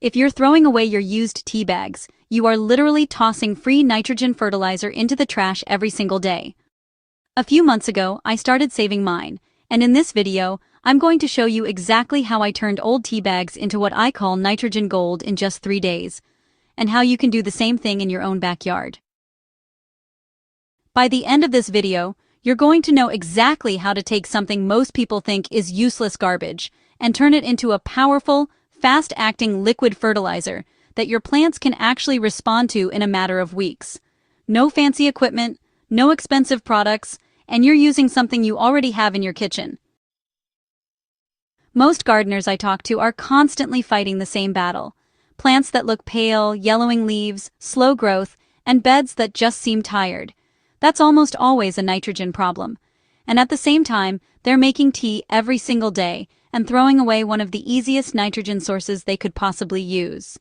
If you're throwing away your used tea bags, you are literally tossing free nitrogen fertilizer into the trash every single day. A few months ago, I started saving mine, and in this video, I'm going to show you exactly how I turned old tea bags into what I call nitrogen gold in just 3 days, and how you can do the same thing in your own backyard. By the end of this video, you're going to know exactly how to take something most people think is useless garbage and turn it into a powerful, fast-acting liquid fertilizer that your plants can actually respond to in a matter of weeks. No fancy equipment, no expensive products, and you're using something you already have in your kitchen. Most gardeners I talk to are constantly fighting the same battle. Plants that look pale, yellowing leaves, slow growth, and beds that just seem tired. That's almost always a nitrogen problem. And at the same time, they're making tea every single day and throwing away one of the easiest nitrogen sources they could possibly use.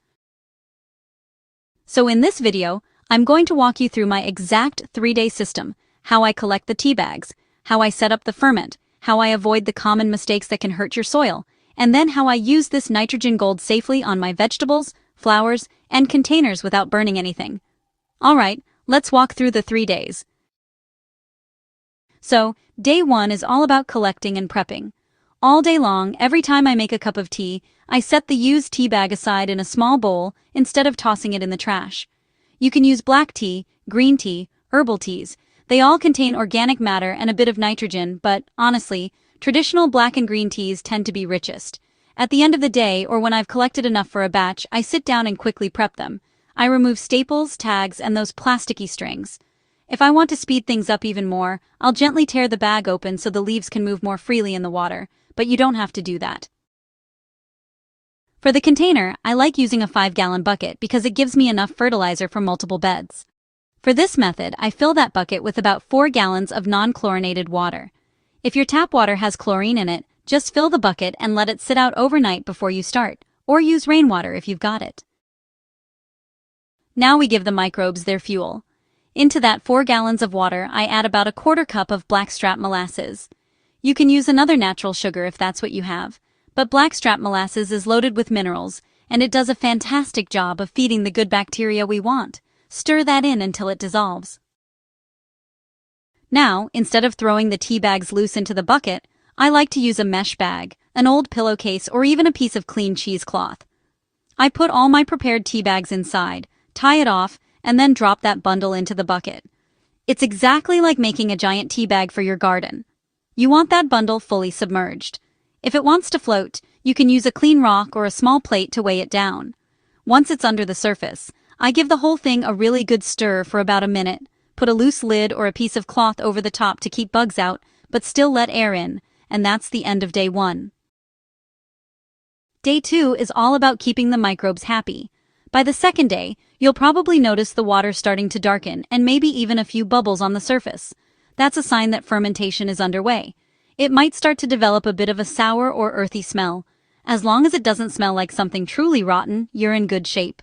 So in this video, I'm going to walk you through my exact 3-day system, how I collect the tea bags, how I set up the ferment, how I avoid the common mistakes that can hurt your soil, and then how I use this nitrogen gold safely on my vegetables, flowers, and containers without burning anything. Alright, let's walk through the 3 days. So, day 1 is all about collecting and prepping. All day long, every time I make a cup of tea, I set the used tea bag aside in a small bowl instead of tossing it in the trash. You can use black tea, green tea, herbal teas. They all contain organic matter and a bit of nitrogen, but, honestly, traditional black and green teas tend to be richest. At the end of the day, or when I've collected enough for a batch, I sit down and quickly prep them. I remove staples, tags, and those plasticky strings. If I want to speed things up even more, I'll gently tear the bag open so the leaves can move more freely in the water, but you don't have to do that. For the container, I like using a 5-gallon bucket because it gives me enough fertilizer for multiple beds. For this method, I fill that bucket with about 4 gallons of non-chlorinated water. If your tap water has chlorine in it, just fill the bucket and let it sit out overnight before you start, or use rainwater if you've got it. Now we give the microbes their fuel. Into that 4 gallons of water, I add about a 1/4 cup of blackstrap molasses. You can use another natural sugar if that's what you have, but blackstrap molasses is loaded with minerals, and it does a fantastic job of feeding the good bacteria we want. Stir that in until it dissolves. Now, instead of throwing the tea bags loose into the bucket, I like to use a mesh bag, an old pillowcase, or even a piece of clean cheesecloth. I put all my prepared tea bags inside, tie it off, and then drop that bundle into the bucket. It's exactly like making a giant tea bag for your garden. You want that bundle fully submerged. If it wants to float, you can use a clean rock or a small plate to weigh it down. Once it's under the surface, I give the whole thing a really good stir for about a minute, put a loose lid or a piece of cloth over the top to keep bugs out, but still let air in, and that's the end of day 1. Day 2 is all about keeping the microbes happy. By the 2nd day, you'll probably notice the water starting to darken and maybe even a few bubbles on the surface. That's a sign that fermentation is underway. It might start to develop a bit of a sour or earthy smell. As long as it doesn't smell like something truly rotten, you're in good shape.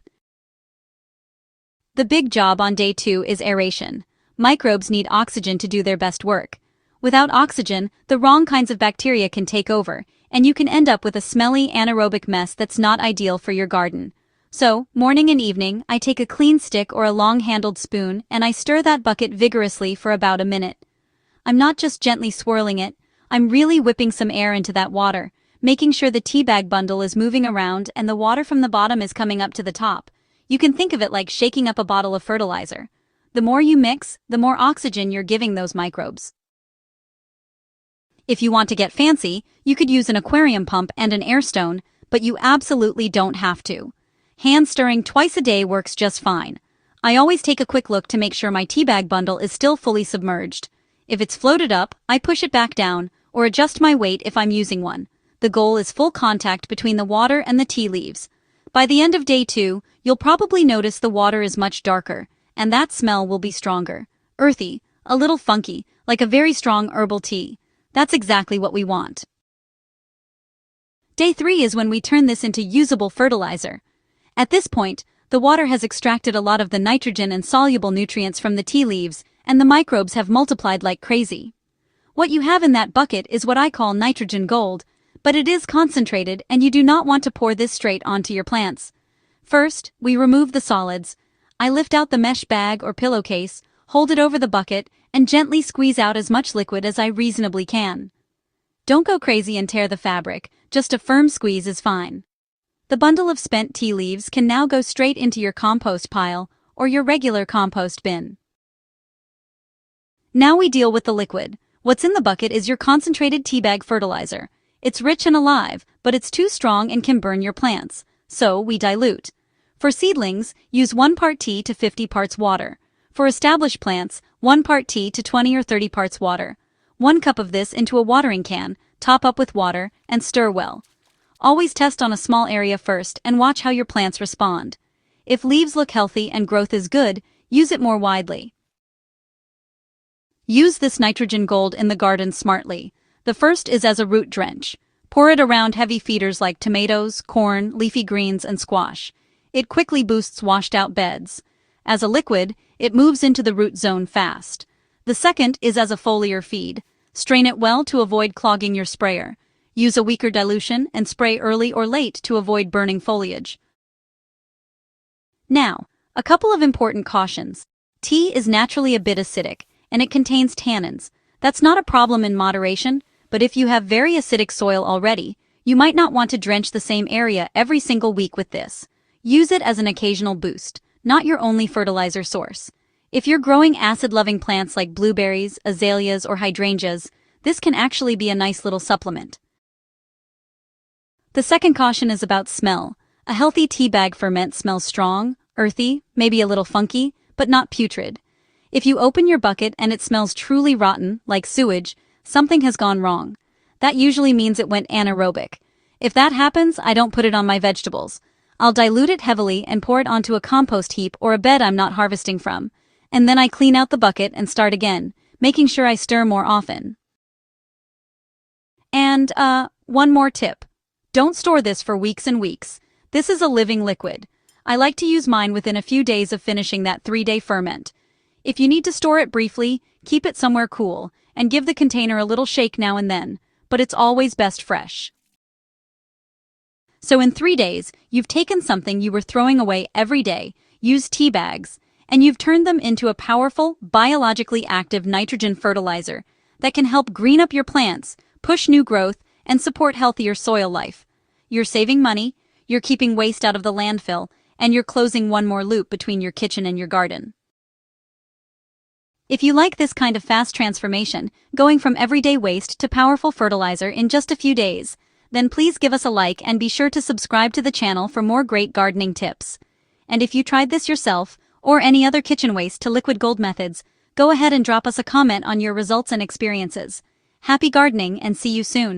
The big job on day 2 is aeration. Microbes need oxygen to do their best work. Without oxygen, the wrong kinds of bacteria can take over, and you can end up with a smelly anaerobic mess that's not ideal for your garden. So, morning and evening, I take a clean stick or a long-handled spoon and I stir that bucket vigorously for about a minute. I'm not just gently swirling it, I'm really whipping some air into that water, making sure the tea bag bundle is moving around and the water from the bottom is coming up to the top. You can think of it like shaking up a bottle of fertilizer. The more you mix, the more oxygen you're giving those microbes. If you want to get fancy, you could use an aquarium pump and an air stone, but you absolutely don't have to. Hand stirring twice a day works just fine. I always take a quick look to make sure my tea bag bundle is still fully submerged. If it's floated up, I push it back down, or adjust my weight if I'm using one. The goal is full contact between the water and the tea leaves. By the end of day 2, you'll probably notice the water is much darker, and that smell will be stronger. Earthy, a little funky, like a very strong herbal tea. That's exactly what we want. Day 3 is when we turn this into usable fertilizer. At this point, the water has extracted a lot of the nitrogen and soluble nutrients from the tea leaves, and the microbes have multiplied like crazy. What you have in that bucket is what I call nitrogen gold, but it is concentrated and you do not want to pour this straight onto your plants. First, we remove the solids. I lift out the mesh bag or pillowcase, hold it over the bucket, and gently squeeze out as much liquid as I reasonably can. Don't go crazy and tear the fabric, just a firm squeeze is fine. The bundle of spent tea leaves can now go straight into your compost pile or your regular compost bin. Now we deal with the liquid. What's in the bucket is your concentrated tea bag fertilizer. It's rich and alive, but it's too strong and can burn your plants, so we dilute. For seedlings, use 1 part tea to 50 parts water. For established plants, 1 part tea to 20 or 30 parts water. 1 cup of this into a watering can, top up with water, and stir well. Always test on a small area first and watch how your plants respond. If leaves look healthy and growth is good, use it more widely. Use this nitrogen gold in the garden smartly. The first is as a root drench. Pour it around heavy feeders like tomatoes, corn, leafy greens, and squash. It quickly boosts washed-out beds. As a liquid, it moves into the root zone fast. The second is as a foliar feed. Strain it well to avoid clogging your sprayer. Use a weaker dilution and spray early or late to avoid burning foliage. Now, a couple of important cautions. Tea is naturally a bit acidic, and it contains tannins. That's not a problem in moderation, but if you have very acidic soil already, you might not want to drench the same area every single week with this. Use it as an occasional boost, not your only fertilizer source. If you're growing acid-loving plants like blueberries, azaleas, or hydrangeas, this can actually be a nice little supplement. The second caution is about smell. A healthy tea bag ferment smells strong, earthy, maybe a little funky, but not putrid. If you open your bucket and it smells truly rotten, like sewage, something has gone wrong. That usually means it went anaerobic. If that happens, I don't put it on my vegetables. I'll dilute it heavily and pour it onto a compost heap or a bed I'm not harvesting from. And then I clean out the bucket and start again, making sure I stir more often. And, one more tip. Don't store this for weeks and weeks. This is a living liquid. I like to use mine within a few days of finishing that 3-day ferment. If you need to store it briefly, keep it somewhere cool, and give the container a little shake now and then, but it's always best fresh. So in 3 days, you've taken something you were throwing away every day, used tea bags, and you've turned them into a powerful, biologically active nitrogen fertilizer that can help green up your plants, push new growth, and support healthier soil life. You're saving money, you're keeping waste out of the landfill, and you're closing one more loop between your kitchen and your garden. If you like this kind of fast transformation, going from everyday waste to powerful fertilizer in just a few days, then please give us a like and be sure to subscribe to the channel for more great gardening tips. And if you tried this yourself, or any other kitchen waste to liquid gold methods, go ahead and drop us a comment on your results and experiences. Happy gardening and see you soon.